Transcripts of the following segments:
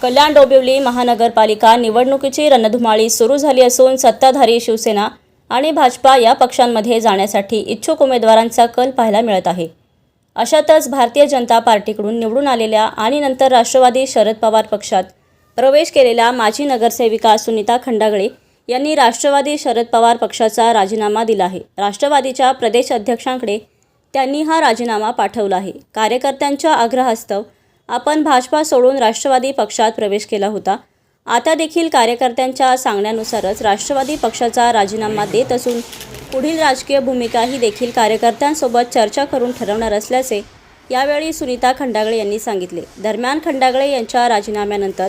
कल्याण डोंबिवली महानगरपालिका निवडणुकीची रणधुमाळी सुरू झाली असून सत्ताधारी शिवसेना आणि भाजपा या पक्षांमध्ये जाण्यासाठी इच्छुक उमेदवारांचा कल पाहायला मिळत आहे। अशातच भारतीय जनता पार्टीकडून निवडून आलेल्या आणि नंतर राष्ट्रवादी शरद पवार पक्षात प्रवेश केलेल्या माजी नगरसेविका सुनीता खंडागळे यांनी राष्ट्रवादी शरद पवार पक्षाचा राजीनामा दिला आहे। राष्ट्रवादीच्या प्रदेश अध्यक्षांकडे त्यांनी हा राजीनामा पाठवला आहे। कार्यकर्त्यांच्या आग्रहास्तव आपण भाजपा सोडून राष्ट्रवादी पक्षात प्रवेश केला होता। आता देखील कार्यकर्त्यांच्या सांगण्यानुसारच राष्ट्रवादी पक्षाचा राजीनामा देत असून पुढील राजकीय भूमिकाही देखील कार्यकर्त्यांसोबत चर्चा करून ठरवणार असल्याचे यावेळी सुनीता खंडागळे यांनी सांगितले। दरम्यान खंडागळे यांच्या राजीनाम्यानंतर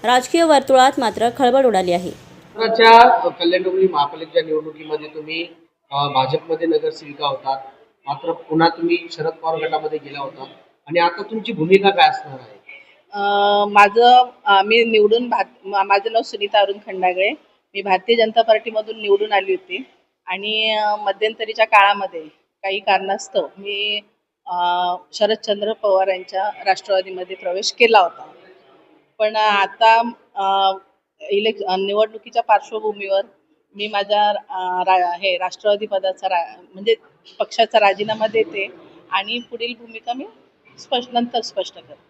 राजकीय वर्तुळात मात्र खळबळ उडाली आहे। कल्याण डोंबिवली महापालिकेच्या निवडणुकीमध्ये तुम्ही भाजपमध्ये नगरसेविका होतात, मात्र पुन्हा तुम्ही शरद पवार गटामध्ये गेला होता आणि आता तुमची भूमिका काय असणार आहे? मी निवडून माझं नाव सुनीता अरुण खंडागळे। मी भारतीय जनता पार्टीमधून निवडून आली होती आणि मध्यंतरीच्या काळामध्ये काही कारणास्तव मी शरदचंद्र पवार यांच्या राष्ट्रवादीमध्ये प्रवेश केला होता। पण आता निवडणुकीच्या पार्श्वभूमीवर मी माझ्या राष्ट्रवादी पदाचा म्हणजे पक्षाचा राजीनामा देते आणि पुढील भूमिका मी नंतर स्पष्ट करते।